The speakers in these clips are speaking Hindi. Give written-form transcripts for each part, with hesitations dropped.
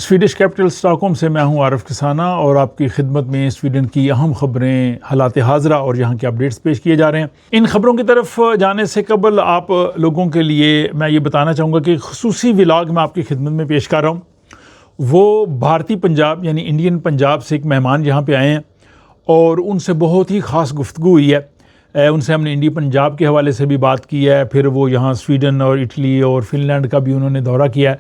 स्वीडिश कैपिटल स्टॉकहोम से मैं हूं आरिफ किसाना और आपकी खिदमत में स्वीडन की अहम ख़बरें, हालात हाज़रा और यहाँ के अपडेट्स पेश किए जा रहे हैं। इन ख़बरों की तरफ जाने से कबल आप लोगों के लिए मैं ये बताना चाहूँगा कि ख़ुसूसी व्लॉग मैं आपकी खिदमत में पेश कर रहा हूँ। वो भारतीय पंजाब यानी इंडियन पंजाब से एक मेहमान यहाँ पर आए हैं और उनसे बहुत ही ख़ास गुफ्तगू हुई है। उनसे हमने इंडिया पंजाब के हवाले से भी बात की है, फिर वो यहाँ स्वीडन और इटली और फिनलैंड का भी उन्होंने दौरा किया है,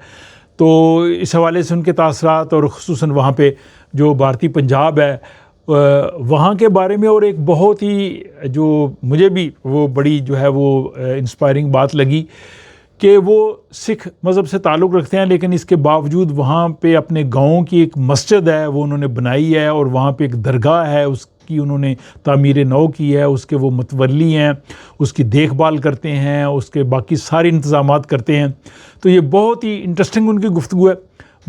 तो इस हवाले से उनके तासरात और ख़ुसूसन वहाँ पे जो भारतीय पंजाब है वहाँ के बारे में, और एक बहुत ही जो मुझे भी वो बड़ी जो है वो इंस्पायरिंग बात लगी कि वो सिख मज़हब से ताल्लुक़ रखते हैं, लेकिन इसके बावजूद वहाँ पे अपने गाँव की एक मस्जिद है वो उन्होंने बनाई है और वहाँ पे एक दरगाह है उसकी उन्होंने तामीर नौ की है, उसके वो मतवल्ली हैं, उसकी देखभाल करते हैं, उसके बाकी सारे इंतज़ामात करते हैं। तो ये बहुत ही इंटरेस्टिंग उनकी गुफ्तगू है,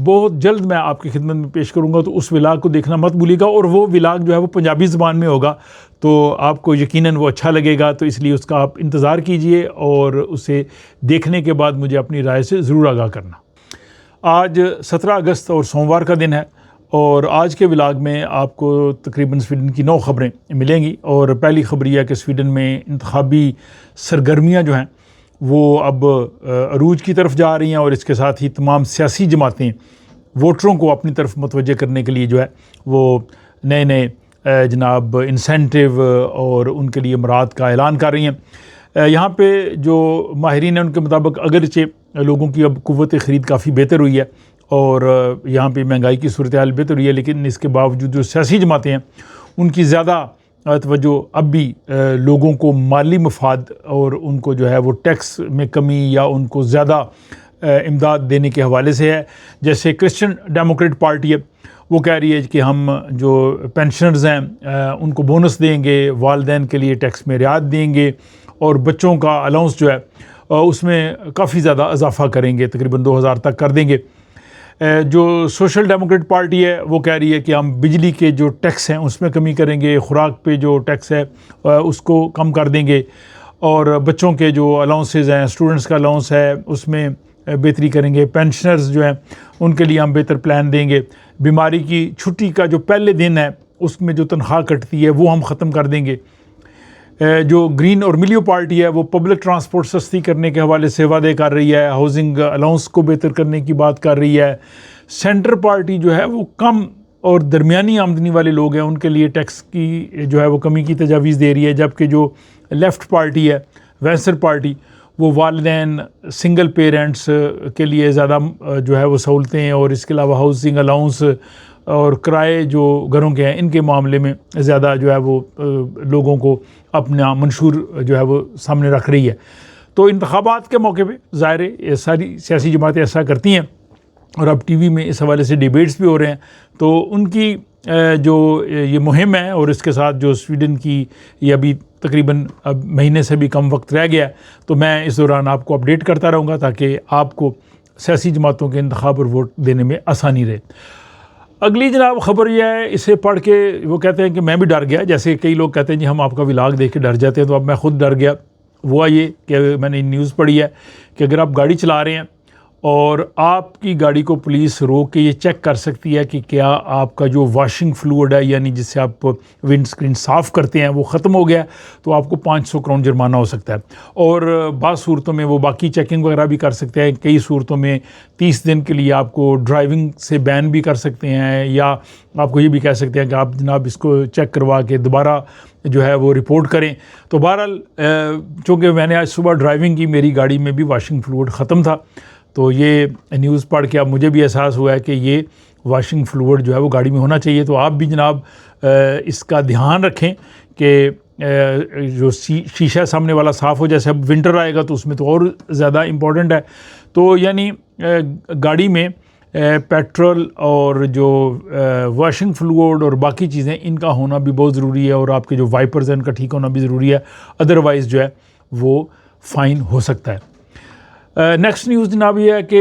बहुत जल्द मैं आपकी खिदमत में पेश करूँगा, तो उस व्लॉग को देखना मत भूलिएगा। और वो व्लॉग जो है वो पंजाबी ज़बान में होगा, तो आपको यकीनन वो अच्छा लगेगा, तो इसलिए उसका आप इंतज़ार कीजिए और उसे देखने के बाद मुझे अपनी राय से ज़रूर आगाह करना। आज 17 अगस्त और सोमवार का दिन है और आज के व्लॉग में आपको तकरीबन स्वीडन की 9 ख़बरें मिलेंगी। और पहली ख़बर यह है कि स्वीडन में इंतखाबी सरगर्मियाँ जो हैं वो अब अरूज की तरफ जा रही हैं और इसके साथ ही तमाम सियासी जमातें वोटरों को अपनी तरफ मुतवज्जे करने के लिए जो है वो नए नए जनाब इंसेंटिव और उनके लिए मराद का ऐलान कर रही हैं। यहाँ पे जो माहिरीन हैं उनके मुताबिक अगरचे लोगों की अब कुव्वत ख़रीद काफ़ी बेहतर हुई है और यहाँ पे महंगाई की सूरत हाल बेहतर हुई है, लेकिन इसके बावजूद जो सियासी जमातें हैं उनकी ज़्यादा तवज्जो अब भी लोगों को माली मफाद और उनको जो है वो टैक्स में कमी या उनको ज़्यादा इमदाद देने के हवाले से है। जैसे क्रिश्चियन डेमोक्रेट पार्टी है वो कह रही है कि हम जो पेंशनर्स हैं उनको बोनस देंगे, वालिदैन के लिए टैक्स में रियायत देंगे और बच्चों का अलाउंस जो है उसमें काफ़ी ज़्यादा इजाफा करेंगे, तकरीबन 2000 तक कर देंगे। जो सोशल डेमोक्रेट पार्टी है वो कह रही है कि हम बिजली के जो टैक्स हैं उसमें कमी करेंगे, खुराक पे जो टैक्स है उसको कम कर देंगे और बच्चों के जो अलाउंसेस हैं, स्टूडेंट्स का अलाउंस है उसमें बेहतरी करेंगे। पेंशनर्स जो हैं उनके लिए हम बेहतर प्लान देंगे। बीमारी की छुट्टी का जो पहले दिन है उसमें जो तनख्वाह कटती है वो हम ख़त्म कर देंगे। जो ग्रीन और मिलियो पार्टी है वो पब्लिक ट्रांसपोर्ट सस्ती करने के हवाले से वादे कर रही है, हाउसिंग अलाउंस को बेहतर करने की बात कर रही है। सेंटर पार्टी जो है वो कम और दरमियानी आमदनी वाले लोग हैं उनके लिए टैक्स की जो है वो कमी की तजावीज़ दे रही है, जबकि जो लेफ़्ट पार्टी है वेंसर पार्टी वो वालिदैन, सिंगल पेरेंट्स के लिए ज़्यादा जो है वो सहूलतें और इसके अलावा हाउसिंग अलाउंस और किराए जो घरों के हैं इनके मामले में ज़्यादा जो है वो लोगों को अपना मंशूर जो है वो सामने रख रही है। तो इंतखाबात के मौके पे ज़ाहिर है सारी सियासी जमातें ऐसा करती हैं और अब टीवी में इस हवाले से डिबेट्स भी हो रहे हैं, तो उनकी जो ये मुहिम है और इसके साथ जो स्वीडन की ये अभी तकरीबन अब महीने से भी कम वक्त रह गया है, तो मैं इस दौरान आपको अपडेट करता रहूँगा ताकि आपको सियासी जमातों के इंतखाब और वोट देने में आसानी रहे। अगली जनाब ख़बर यह है, इसे पढ़ के वो कहते हैं कि मैं भी डर गया, जैसे कई लोग कहते हैं जी हम आपका व्लॉग देख के डर जाते हैं, तो अब मैं ख़ुद डर गया। वो ये कि मैंने न्यूज़ पढ़ी है कि अगर आप गाड़ी चला रहे हैं और आपकी गाड़ी को पुलिस रोक के ये चेक कर सकती है कि क्या आपका जो वॉशिंग फ्लूइड है यानी जिससे आप विंड स्क्रीन साफ़ करते हैं वो ख़त्म हो गया, तो आपको 500 क्राउन जुर्माना हो सकता है। और बाज़ सूरतों में वो बाकी चेकिंग वगैरह भी कर सकते हैं, कई सूरतों में 30 दिन के लिए आपको ड्राइविंग से बैन भी कर सकते हैं, या आपको ये भी कह सकते हैं कि आप जनाब इसको चेक करवा के दोबारा जो है वो रिपोर्ट करें। तो बहरहाल चूँकि मैंने आज सुबह ड्राइविंग की, मेरी गाड़ी में भी वॉशिंग फ्लूइड ख़त्म था, तो ये न्यूज़ पढ़ के अब मुझे भी एहसास हुआ है कि ये वॉशिंग फ्लूइड जो है वो गाड़ी में होना चाहिए। तो आप भी जनाब इसका ध्यान रखें कि जो शीशा सामने वाला साफ़ हो। जैसे अब विंटर आएगा तो उसमें तो और ज़्यादा इम्पोर्टेंट है। तो यानी गाड़ी में पेट्रोल और जो वॉशिंग फ्लूइड और बाकी चीज़ें इनका होना भी बहुत ज़रूरी है, और आपके जो वाइपर्स हैं इनका ठीक होना भी ज़रूरी है, अदरवाइज़ जो है वो फ़ाइन हो सकता है। नेक्स्ट न्यूज़ जनाब ये है कि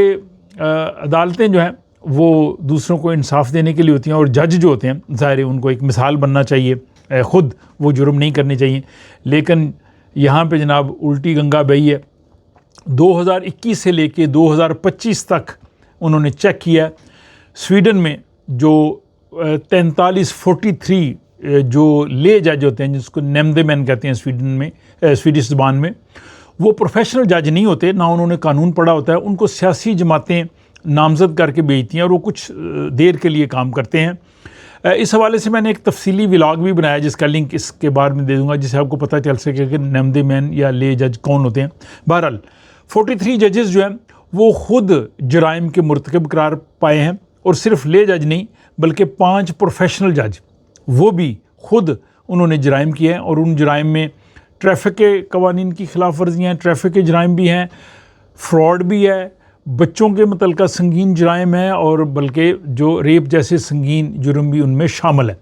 अदालतें जो हैं वो दूसरों को इंसाफ देने के लिए होती हैं, और जज जो होते हैं ज़ाहिर है उनको एक मिसाल बनना चाहिए, ख़ुद वो जुर्म नहीं करने चाहिए। लेकिन यहाँ पे जनाब उल्टी गंगा बही है। 2021 से लेके 2025 तक उन्होंने चेक किया स्वीडन में जो 43 जो ले जज होते हैं, जिसको नेम्देमैन कहते हैं स्वीडन में, स्वीडिश ज़बान में, वो प्रोफेशनल जज नहीं होते, ना उन्होंने कानून पढ़ा होता है। उनको सियासी जमातें नामज़द करके भेजती हैं और वो कुछ देर के लिए काम करते हैं। इस हवाले से मैंने एक तफसीली व्लॉग भी बनाया जिसका लिंक इसके बाद में दे दूंगा, जिससे आपको पता चल सके कि नेम्देमैन या ले जज कौन होते हैं। बहरहाल 43 जजेस जो हैं वो ख़ुद जराइम के मुर्तकब करार पाए हैं, और सिर्फ ले जज नहीं बल्कि 5 प्रोफेशनल जज वो भी ख़ुद उन्होंने जराइम किए हैं, और उन जराइम में ट्रैफिक के कवानीन की खिलाफ वर्जियाँ हैं, ट्रैफिक के जराइम भी हैं, फ्रॉड भी है, बच्चों के मुतल्लिक़ संगीन जराइम है, और बल्कि जो रेप जैसे संगीन जुर्म भी उनमें शामिल है।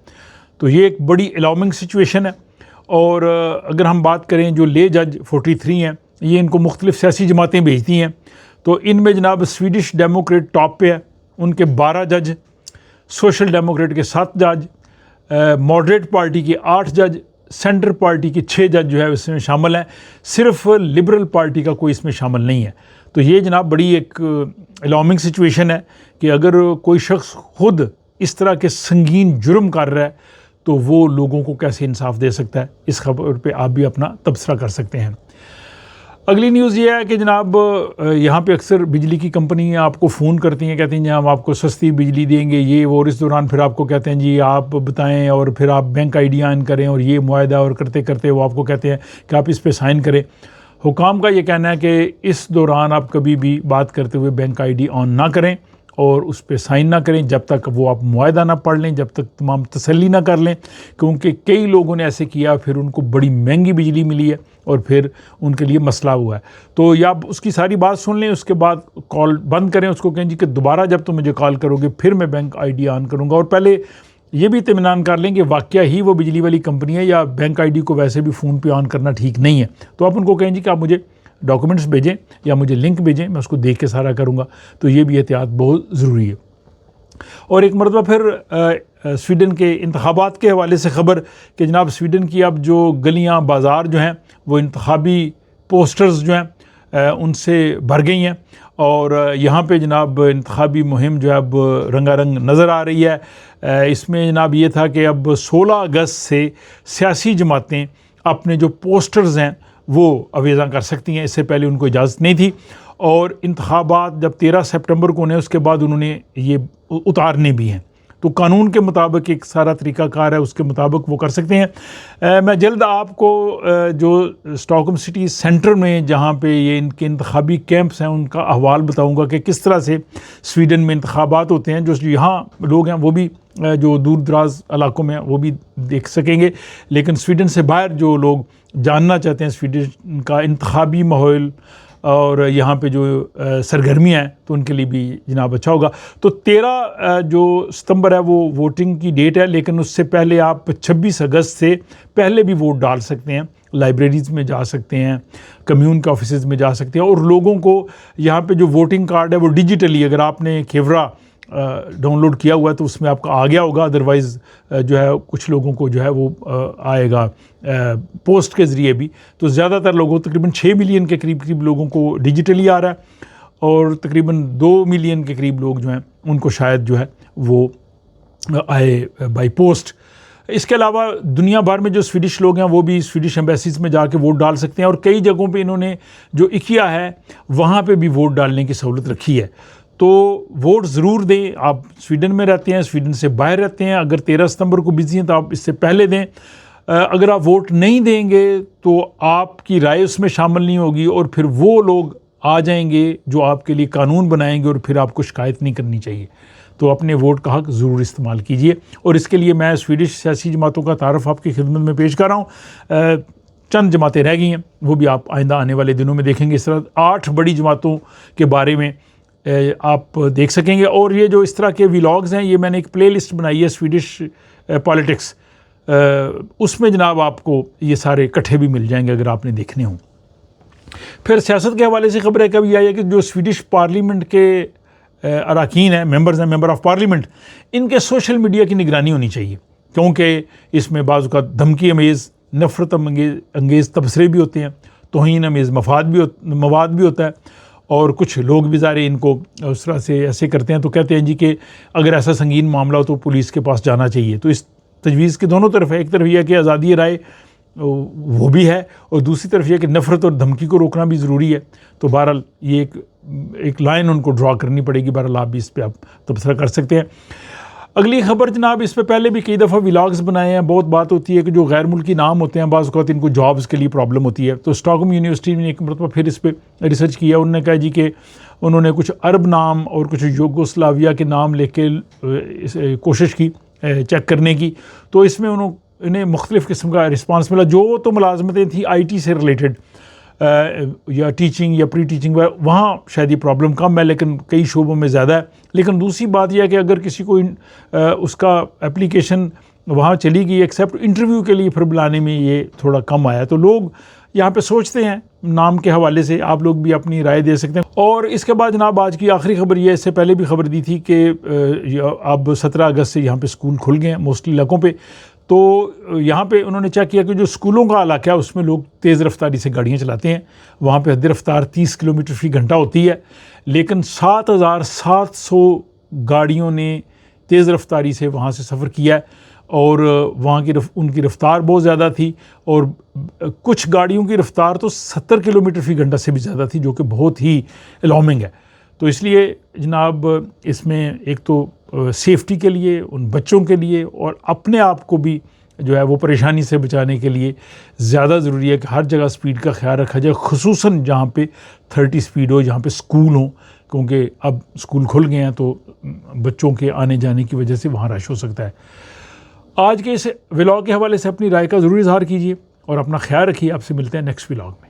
तो ये एक बड़ी अलार्मिंग सिचुएशन है। और अगर हम बात करें जो ले जज 43 हैं, ये इनको मुख्तलिफ सियासी जमातें भेजती हैं। तो इनमें जनाब स्वीडिश डेमोक्रेट टॉप पे है, उनके 12 जज, सोशल डेमोक्रेट के 7 जज, मॉडरेट पार्टी के 8 जज, सेंटर पार्टी के 6 जज जो है इसमें शामिल हैं। सिर्फ लिबरल पार्टी का कोई इसमें शामिल नहीं है। तो ये जनाब बड़ी एक अलार्मिंग सिचुएशन है कि अगर कोई शख्स खुद इस तरह के संगीन जुर्म कर रहा है तो वो लोगों को कैसे इंसाफ दे सकता है। इस खबर पे आप भी अपना तबसरा कर सकते हैं। अगली न्यूज़ ये है कि जनाब यहाँ पे अक्सर बिजली की कंपनियाँ आपको फ़ोन करती हैं, कहती हैं जी हम आपको सस्ती बिजली देंगे ये वो, और इस दौरान फिर आपको कहते हैं जी आप बताएं, और फिर आप बैंक आईडी ऑन करें और ये मुआहदा, और करते करते वो आपको कहते हैं कि आप इस पे साइन करें। हुकाम का ये कहना है कि इस दौरान आप कभी भी बात करते हुए बैंक आईडी ऑन ना करें और उस पर साइन ना करें जब तक वो आप मुआहदा ना पढ़ लें, जब तक तमाम तसल्ली ना कर लें, क्योंकि कई लोगों ने ऐसे किया, फिर उनको बड़ी महंगी बिजली मिली है और फिर उनके लिए मसला हुआ है। तो या आप उसकी सारी बात सुन लें, उसके बाद कॉल बंद करें, उसको कहें जी कि दोबारा जब तुम मुझे कॉल करोगे फिर मैं बैंक आईडी ऑन करूँगा, और पहले ये भी इत्मीनान कर लें कि वाकया ही वो बिजली वाली कंपनी है, या बैंक आईडी को वैसे भी फ़ोन पे ऑन करना ठीक नहीं है। तो आप उनको कहें जी कि आप मुझे डॉक्यूमेंट्स भेजें या मुझे लिंक भेजें, मैं उसको देख के सारा करूँगा। तो ये भी एहतियात बहुत ज़रूरी है। और एक मरतबा फिर स्वीडन के इंतखाबात के हवाले से ख़बर कि जनाब स्वीडन की अब जो गलियाँ बाज़ार जो हैं वो इंतखाबी पोस्टर्स जो हैं उनसे भर गई हैं, और यहाँ पे जनाब इंतखाबी मुहिम जो है अब रंगारंग नज़र आ रही है। इसमें जनाब ये था कि अब 16 अगस्त से सियासी जमातें अपने जो पोस्टर्स हैं वो अवेज़ा कर सकती हैं, इससे पहले उनको इजाज़त नहीं थी। और इंतखाबात जब 13 सितंबर को होने उसके बाद उन्होंने ये उतारने भी हैं। तो कानून के मुताबिक एक सारा तरीक़ाकार है, उसके मुताबिक वो कर सकते हैं। मैं जल्द आपको जो स्टॉकहोम सिटी सेंटर में जहाँ पे ये इनके इंतखाबी कैंप्स हैं उनका अहवाल बताऊँगा कि किस तरह से स्वीडन में इंतखाबात होते हैं। जो यहाँ लोग हैं वो भी जो दूर दराज इलाकों में वो भी देख सकेंगे, लेकिन स्वीडन से बाहर जो लोग जानना चाहते हैं स्वीडन का इंतखाबी माहौल और यहाँ पे जो सरगर्मियाँ हैं तो उनके लिए भी जनाब अच्छा होगा। तो 13 जो सितंबर है वो वोटिंग की डेट है, लेकिन उससे पहले आप 26 अगस्त से पहले भी वोट डाल सकते हैं। लाइब्रेरीज़ में जा सकते हैं, कम्यून के ऑफिसेज में जा सकते हैं, और लोगों को यहाँ पे जो वोटिंग कार्ड है वो डिजिटली, अगर आपने खेवरा डाउनलोड किया हुआ है तो उसमें आपका आ गया होगा, अदरवाइज़ जो है कुछ लोगों को जो है वो आएगा पोस्ट के ज़रिए भी। तो ज़्यादातर लोगों, तकरीबन 6 मिलियन के करीब लोगों को डिजिटली आ रहा है, और तकरीबन 2 मिलियन के करीब लोग जो हैं उनको शायद जो है वो आए बाई पोस्ट। इसके अलावा दुनिया भर में जो स्वीडिश लोग हैं वो भी स्वीडिश एम्बेसीज़ में जाके वोट डाल सकते हैं, और कई जगहों पे इन्होंने जो इकिया है वहाँ पे भी वोट डालने की सहूलत रखी है। तो वोट ज़रूर दें। आप स्वीडन में रहते हैं, स्वीडन से बाहर रहते हैं, अगर 13 सितंबर को बिजी हैं तो आप इससे पहले दें। अगर आप वोट नहीं देंगे तो आपकी राय उसमें शामिल नहीं होगी, और फिर वो लोग आ जाएंगे जो आपके लिए कानून बनाएंगे, और फिर आपको शिकायत नहीं करनी चाहिए। तो अपने वोट का हक़ ज़रूर इस्तेमाल कीजिए। और इसके लिए मैं स्वीडिश सियासी जमातों का तारफ़ आपकी खिदमत में पेश कर रहा हूँ। चंद जमातें रह गई हैं, वो भी आप आइंदा आने वाले दिनों में देखेंगे। इस तरह 8 बड़ी जमातों के बारे में आप देख सकेंगे। और ये जो इस तरह के व्लॉग्स हैं, ये मैंने एक प्लेलिस्ट बनाई है स्वीडिश पॉलिटिक्स, उसमें जनाब आपको ये सारे इकट्ठे भी मिल जाएंगे अगर आपने देखने हों। फिर सियासत के हवाले से खबर है कभी आई है कि जो स्वीडिश पार्लियामेंट के अरकान हैं, मेंबर्स हैं, मेंबर ऑफ पार्लियामेंट, इनके सोशल मीडिया की निगरानी होनी चाहिए, क्योंकि इसमें बाज़ का धमकी अमेज़, नफ़रत अंगेज़ तबसरे भी होते हैं, तौहीन अमेज़ मवाद भी होता है, और कुछ लोग भी ज़ाहिर इनको उस तरह से ऐसे करते हैं, तो कहते हैं जी कि अगर ऐसा संगीन मामला हो तो पुलिस के पास जाना चाहिए। तो इस तजवीज़ के दोनों तरफ है, एक तरफ यह है कि आज़ादी राय वो भी है, और दूसरी तरफ यह कि नफ़रत और धमकी को रोकना भी ज़रूरी है। तो बहरहाल ये एक लाइन उनको ड्रा करनी पड़ेगी। बहरहाल आप भी इस पर आप तबसरा कर सकते हैं। अगली खबर जनाब, इस पे पहले भी कई दफ़ा व्लॉग्स बनाए हैं। बहुत बात होती है कि जो गैर मुल्की नाम होते हैं बाज़ औक़ात इनको जॉब्स के लिए प्रॉब्लम होती है। तो स्टॉकहोम यूनिवर्सिटी ने एक मरतबा फिर इस पर रिसर्च किया। उन्होंने कहा जी कि उन्होंने कुछ अरब नाम और कुछ यूगोस्लाविया के नाम लेके कोशिश की चेक करने की। तो इसमें उन्हें मुख्तलिफ़ किस्म का रिस्पांस मिला। जो तो मुलाजमतें थी IT से रिलेटेड या टीचिंग या प्री टीचिंग, वहाँ शायद ये प्रॉब्लम कम है, लेकिन कई शोबों में ज़्यादा है। लेकिन दूसरी बात यह है कि अगर किसी को उसका एप्लीकेशन वहाँ चली गई एक्सेप्ट इंटरव्यू के लिए, फिर बुलाने में ये थोड़ा कम आया। तो लोग यहाँ पे सोचते हैं नाम के हवाले से। आप लोग भी अपनी राय दे सकते हैं। और इसके बाद जनाब आज की आखिरी खबर ये, इससे पहले भी खबर दी थी कि अब 17 अगस्त से यहाँ पे स्कूल खुल गए हैं मोस्टली इलाकों पे। तो यहाँ पे उन्होंने चेक किया कि जो स्कूलों का इलाका है उसमें लोग तेज़ रफ्तारी से गाड़ियाँ चलाते हैं। वहाँ पे हद रफ्तार 30 किलोमीटर फ़ी घंटा होती है, लेकिन 7,700 गाड़ियों ने तेज़ रफ्तारी से वहाँ से सफ़र किया है। और वहाँ की उनकी रफ़्तार बहुत ज़्यादा थी, और कुछ गाड़ियों की रफ़्तार तो 70 किलोमीटर फ़ी घंटा से भी ज़्यादा थी, जो कि बहुत ही अलार्मिंग है। तो इसलिए जनाब इसमें एक तो सेफ्टी के लिए, उन बच्चों के लिए, और अपने आप को भी जो है वो परेशानी से बचाने के लिए ज़्यादा ज़रूरी है कि हर जगह स्पीड का ख्याल रखा जाए, खुसूसन जहाँ पे 30 स्पीड हो, जहाँ पे स्कूल हो, क्योंकि अब स्कूल खुल गए हैं तो बच्चों के आने जाने की वजह से वहाँ रश हो सकता है। आज के इस व्लॉग के हवाले से अपनी राय का ज़रूर इज़हार कीजिए और अपना ख्याल रखिए। आपसे मिलते हैं नेक्स्ट व्लॉग में।